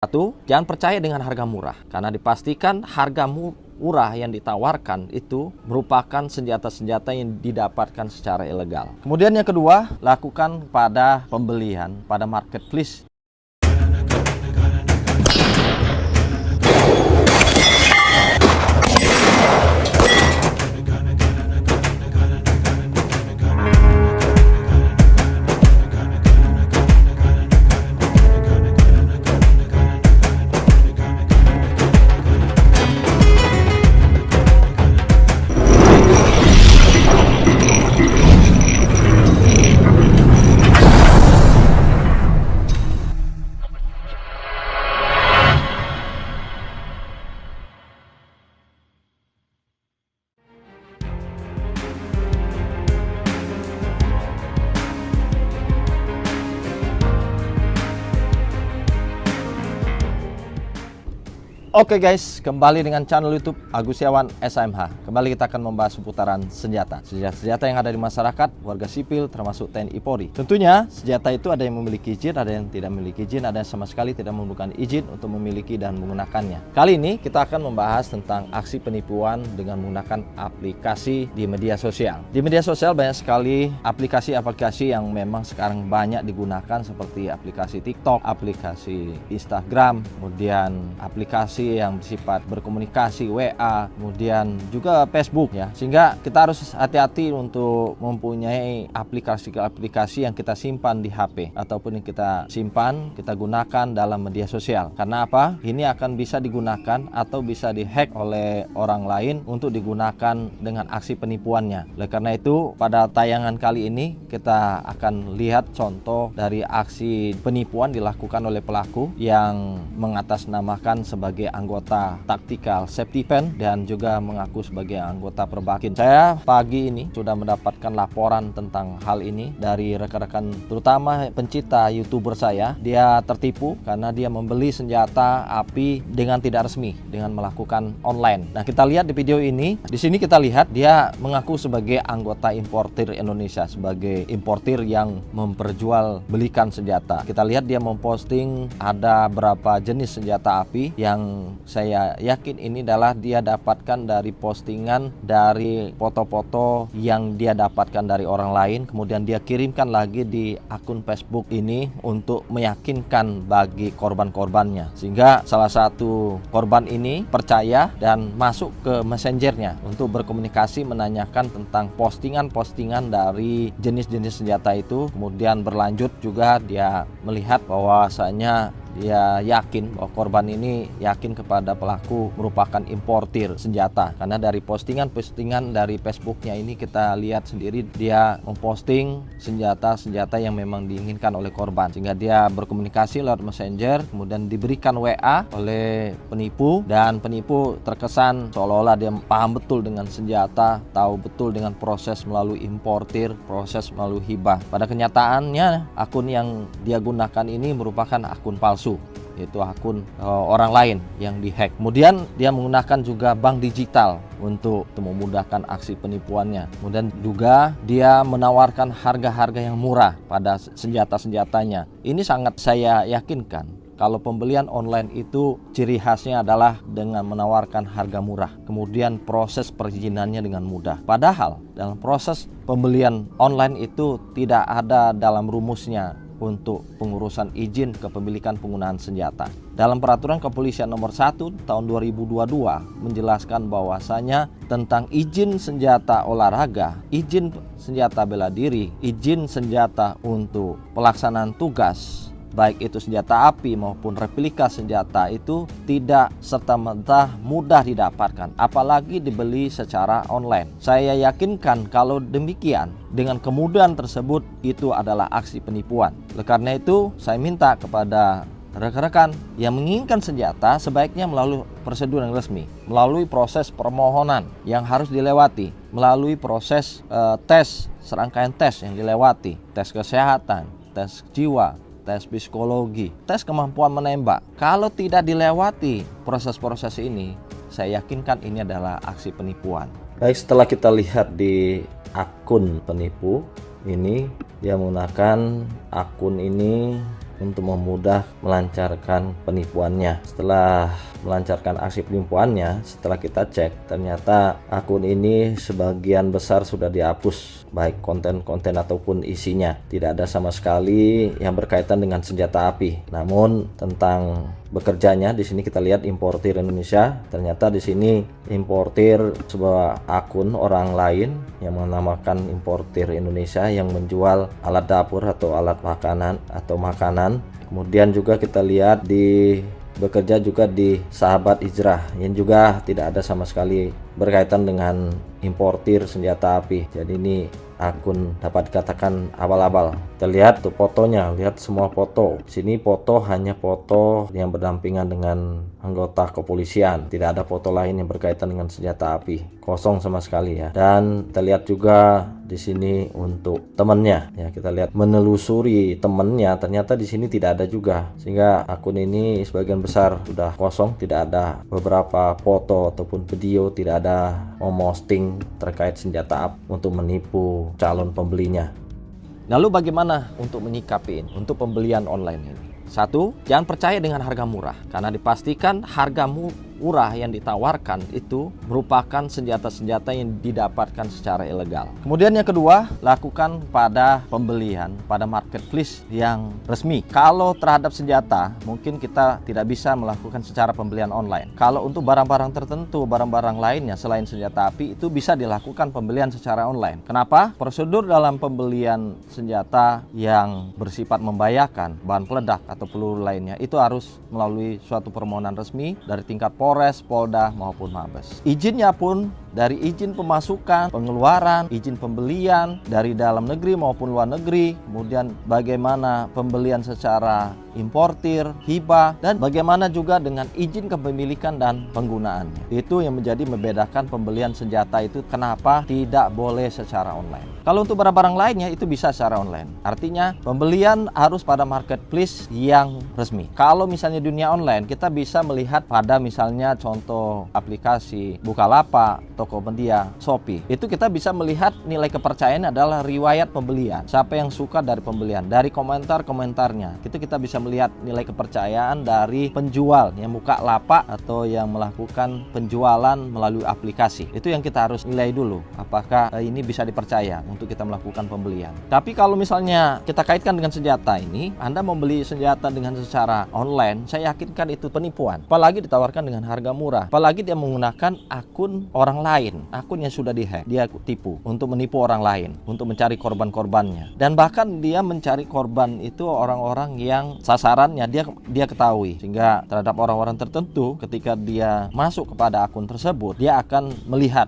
Satu, jangan percaya dengan harga murah, karena dipastikan harga murah yang ditawarkan itu merupakan senjata-senjata yang didapatkan secara ilegal. Kemudian yang kedua, lakukan pada pembelian pada marketplace. Oke guys, kembali dengan channel YouTube Agus Setiawan SMH. Kembali kita akan membahas seputaran senjata yang ada di masyarakat, warga sipil, termasuk TNI Polri. Tentunya senjata itu ada yang memiliki izin, ada yang tidak memiliki izin, ada yang sama sekali tidak memerlukan izin untuk memiliki dan menggunakannya. Kali ini kita akan membahas tentang aksi penipuan dengan menggunakan aplikasi di media sosial. Di media sosial banyak sekali aplikasi-aplikasi yang memang sekarang banyak digunakan, seperti aplikasi TikTok, aplikasi Instagram, kemudian aplikasi yang bersifat berkomunikasi, WA, kemudian juga Facebook ya. Sehingga kita harus hati-hati untuk mempunyai aplikasi-aplikasi yang kita simpan di HP ataupun yang kita simpan, kita gunakan dalam media sosial. Karena apa? Ini akan bisa digunakan atau bisa dihack oleh orang lain untuk digunakan dengan aksi penipuannya. Oleh karena itu, pada tayangan kali ini kita akan lihat contoh dari aksi penipuan dilakukan oleh pelaku yang mengatasnamakan sebagai anggota Tactical Safety Pen dan juga mengaku sebagai anggota Perbakin. Saya pagi ini sudah mendapatkan laporan tentang hal ini dari rekan-rekan, terutama pencipta YouTuber saya. Dia tertipu karena dia membeli senjata api dengan tidak resmi, dengan melakukan online. Nah, kita lihat di video ini. Di sini kita lihat dia mengaku sebagai anggota importir Indonesia, sebagai importir yang memperjualbelikan senjata. Kita lihat dia memposting ada berapa jenis senjata api yang saya yakin ini adalah dia dapatkan dari postingan, dari foto-foto yang dia dapatkan dari orang lain, kemudian dia kirimkan lagi di akun Facebook ini untuk meyakinkan bagi korban-korbannya, sehingga salah satu korban ini percaya dan masuk ke messengernya untuk berkomunikasi, menanyakan tentang postingan-postingan dari jenis-jenis senjata itu. Kemudian berlanjut juga dia melihat bahwasanya dia yakin bahwa korban ini yakin kepada pelaku merupakan importir senjata, karena dari postingan-postingan dari Facebooknya ini kita lihat sendiri dia memposting senjata-senjata yang memang diinginkan oleh korban, sehingga dia berkomunikasi lewat messenger, kemudian diberikan WA oleh penipu, dan penipu terkesan seolah-olah dia paham betul dengan senjata, tahu betul dengan proses melalui importir, proses melalui hibah. Pada kenyataannya akun yang dia gunakan ini merupakan akun palsu, yaitu akun orang lain yang dihack. Kemudian dia menggunakan juga bank digital untuk memudahkan aksi penipuannya. Kemudian juga dia menawarkan harga-harga yang murah pada senjata-senjatanya. Ini sangat saya yakinkan kalau pembelian online itu ciri khasnya adalah dengan menawarkan harga murah, kemudian proses perizinannya dengan mudah. Padahal dalam proses pembelian online itu tidak ada dalam rumusnya untuk pengurusan izin kepemilikan penggunaan senjata. Dalam peraturan kepolisian nomor 1 tahun 2022 menjelaskan bahwasanya tentang izin senjata olahraga, izin senjata bela diri, izin senjata untuk pelaksanaan tugas, baik itu senjata api maupun replika senjata, itu tidak serta-merta mudah didapatkan, apalagi dibeli secara online. Saya yakinkan kalau demikian, dengan kemudahan tersebut itu adalah aksi penipuan. Oleh karena itu, saya minta kepada rekan-rekan yang menginginkan senjata sebaiknya melalui prosedur yang resmi, melalui proses permohonan yang harus dilewati, melalui proses tes, serangkaian tes yang dilewati, tes kesehatan, tes jiwa, tes psikologi, tes kemampuan menembak. Kalau tidak dilewati proses-proses ini, saya yakinkan ini adalah aksi penipuan. Baik, setelah kita lihat di akun penipu ini, dia menggunakan akun ini untuk memudah melancarkan penipuannya. Setelah melancarkan aksi penipuannya, setelah kita cek, ternyata akun ini sebagian besar sudah dihapus, baik konten-konten ataupun isinya. Tidak ada sama sekali yang berkaitan dengan senjata api. Namun tentang bekerjanya, di sini kita lihat importir Indonesia. Ternyata di sini importir sebuah akun orang lain yang menamakan importir Indonesia yang menjual alat dapur atau alat makanan atau makanan. Kemudian juga kita lihat bekerja juga di Sahabat Hijrah yang juga tidak ada sama sekali berkaitan dengan importir senjata api. Jadi ini akun dapat dikatakan abal-abal. Kita lihat tuh fotonya, lihat semua foto. Sini foto hanya foto yang berdampingan dengan anggota kepolisian. Tidak ada foto lain yang berkaitan dengan senjata api. Kosong sama sekali ya. Dan kita lihat juga di sini untuk temannya. Ya, kita lihat menelusuri temannya, ternyata di sini tidak ada juga. Sehingga akun ini sebagian besar sudah kosong, tidak ada beberapa foto ataupun video, tidak ada memosting terkait senjata api untuk menipu calon pembelinya. Lalu bagaimana untuk menyikapi ini, untuk pembelian online ini? Satu, jangan percaya dengan harga murah, karena dipastikan harga murah yang ditawarkan itu merupakan senjata-senjata yang didapatkan secara ilegal. Kemudian yang kedua, lakukan pada pembelian pada marketplace yang resmi. Kalau terhadap senjata, mungkin kita tidak bisa melakukan secara pembelian online. Kalau untuk barang-barang tertentu, barang-barang lainnya selain senjata api, itu bisa dilakukan pembelian secara online. Kenapa? Prosedur dalam pembelian senjata yang bersifat membahayakan, bahan peledak atau peluru lainnya, itu harus melalui suatu permohonan resmi dari tingkat Polres, Polda maupun Mabes. Izinnya pun dari izin pemasukan, pengeluaran, izin pembelian dari dalam negeri maupun luar negeri, kemudian bagaimana pembelian secara importir, hibah, dan bagaimana juga dengan izin kepemilikan dan penggunaannya. Itu yang menjadi membedakan pembelian senjata itu kenapa tidak boleh secara online. Kalau untuk barang-barang lainnya itu bisa secara online. Artinya pembelian harus pada marketplace yang resmi. Kalau misalnya dunia online, kita bisa melihat pada misalnya contoh aplikasi Bukalapak, Tokopedia, Shopee. Itu kita bisa melihat nilai kepercayaan adalah riwayat pembelian. Siapa yang suka dari pembelian, dari komentar-komentarnya. Itu kita bisa melihat nilai kepercayaan dari penjual yang buka lapak atau yang melakukan penjualan melalui aplikasi. Itu yang kita harus nilai dulu. Apakah ini bisa dipercaya untuk kita melakukan pembelian. Tapi kalau misalnya kita kaitkan dengan senjata ini, Anda membeli senjata dengan secara online, saya yakinkan itu penipuan. Apalagi ditawarkan dengan harga murah. Apalagi dia menggunakan akun orang lain, akun yang sudah dihack, dia tipu untuk menipu orang lain, untuk mencari korban-korbannya. Dan bahkan dia mencari korban itu orang-orang yang sasarannya dia ketahui. Sehingga terhadap orang-orang tertentu ketika dia masuk kepada akun tersebut, dia akan melihat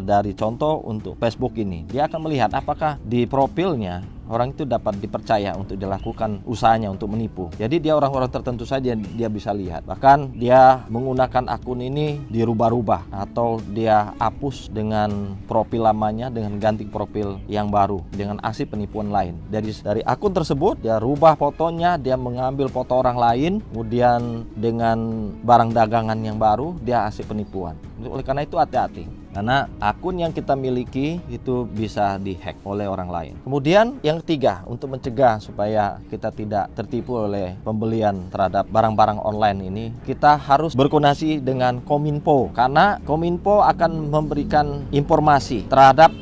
dari contoh untuk Facebook ini. Dia akan melihat apakah di profilnya orang itu dapat dipercaya untuk dilakukan usahanya untuk menipu. Jadi dia orang-orang tertentu saja dia bisa lihat. Bahkan dia menggunakan akun ini dirubah-rubah atau dia hapus dengan profil lamanya dengan ganti profil yang baru dengan aksi penipuan lain. Dari akun tersebut dia rubah fotonya, dia mengambil foto orang lain, kemudian dengan barang dagangan yang baru dia aksi penipuan. Oleh karena itu hati-hati. Karena akun yang kita miliki itu bisa dihack oleh orang lain. Kemudian yang ketiga, untuk mencegah supaya kita tidak tertipu oleh pembelian terhadap barang-barang online ini, kita harus berkoordinasi dengan Kominfo. Karena Kominfo akan memberikan informasi terhadap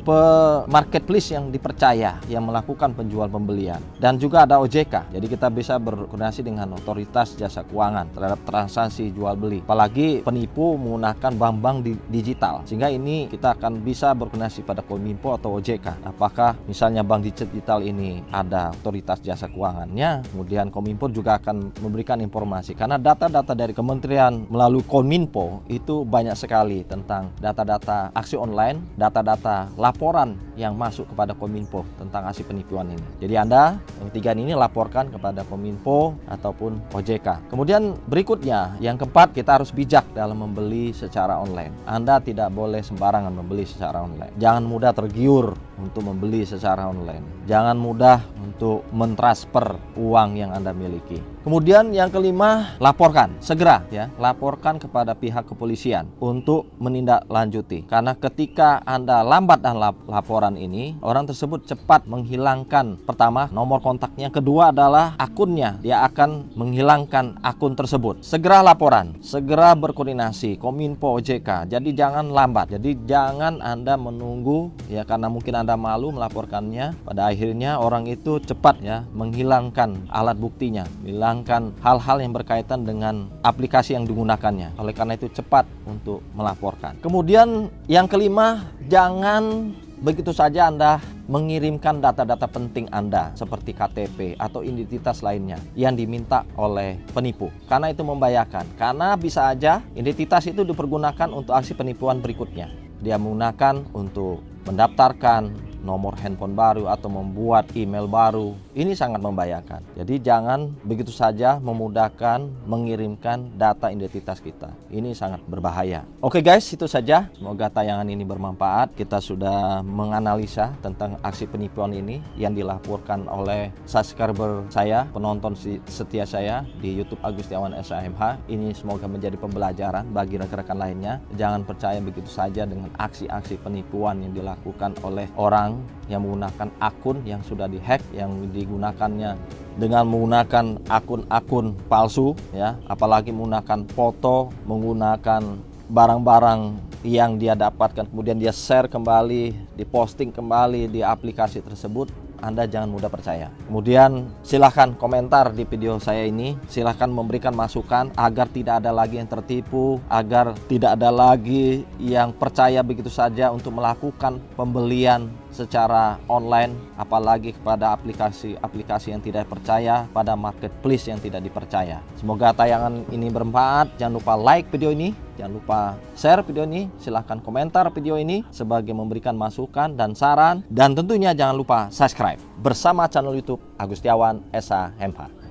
marketplace yang dipercaya yang melakukan penjual pembelian. Dan juga ada OJK. Jadi kita bisa berkoordinasi dengan otoritas jasa keuangan terhadap transaksi jual beli. Apalagi penipu menggunakan bank-bank digital. Sehingga ini kita akan bisa berkoordinasi pada Kominfo atau OJK. Apakah misalnya bank digital ini ada otoritas jasa keuangannya, kemudian Kominfo juga akan memberikan informasi. Karena data-data dari kementerian melalui Kominfo itu banyak sekali tentang data-data aksi online, data-data laporan yang masuk kepada Kominfo tentang aksi penipuan ini. Jadi Anda yang ketiga ini laporkan kepada Kominfo ataupun OJK. Kemudian berikutnya, yang keempat, kita harus bijak dalam membeli secara online. Anda tidak boleh sembarangan membeli secara online. Jangan mudah tergiur untuk membeli secara online. Jangan mudah untuk mentransfer uang yang Anda miliki. Kemudian yang kelima, laporkan segera ya, laporkan kepada pihak kepolisian untuk menindaklanjuti. Karena ketika Anda lambat dan laporan ini, orang tersebut cepat menghilangkan pertama nomor kontaknya, kedua adalah akunnya, dia akan menghilangkan akun tersebut. Segera laporan, segera berkoordinasi Kominfo, OJK. Jadi jangan lambat. Jadi jangan Anda menunggu ya, karena mungkin Anda malu melaporkannya. Pada akhirnya orang itu cepat ya menghilangkan alat buktinya, menghilangkan hal-hal yang berkaitan dengan aplikasi yang digunakannya. Oleh karena itu cepat untuk melaporkan. Kemudian yang kelima, jangan begitu saja Anda mengirimkan data-data penting Anda seperti KTP atau identitas lainnya yang diminta oleh penipu. Karena itu membahayakan. Karena bisa aja identitas itu dipergunakan untuk aksi penipuan berikutnya. Dia menggunakan untuk mendaftarkan nomor handphone baru atau membuat email baru. Ini sangat membahayakan. Jadi jangan begitu saja memudahkan mengirimkan data identitas kita. Ini sangat berbahaya. Oke guys, itu saja. Semoga tayangan ini bermanfaat. Kita sudah menganalisa tentang aksi penipuan ini yang dilaporkan oleh subscriber saya, penonton setia saya di YouTube Agustiawan SIMH. Ini semoga menjadi pembelajaran bagi rekan-rekan lainnya. Jangan percaya begitu saja dengan aksi-aksi penipuan yang dilakukan oleh orang yang menggunakan akun yang sudah dihack, yang digunakannya dengan menggunakan akun-akun palsu ya, apalagi menggunakan foto, menggunakan barang-barang yang dia dapatkan kemudian dia share kembali, diposting kembali di aplikasi tersebut. Anda jangan mudah percaya. Kemudian silahkan komentar di video saya ini, silahkan memberikan masukan agar tidak ada lagi yang tertipu, agar tidak ada lagi yang percaya begitu saja untuk melakukan pembelian secara online, apalagi kepada aplikasi-aplikasi yang tidak percaya, pada marketplace yang tidak dipercaya. Semoga tayangan ini bermanfaat. Jangan lupa like video ini, jangan lupa share video ini, silahkan komentar video ini sebagai memberikan masukan dan saran, dan tentunya jangan lupa subscribe bersama channel YouTube Agustiawan SIMH.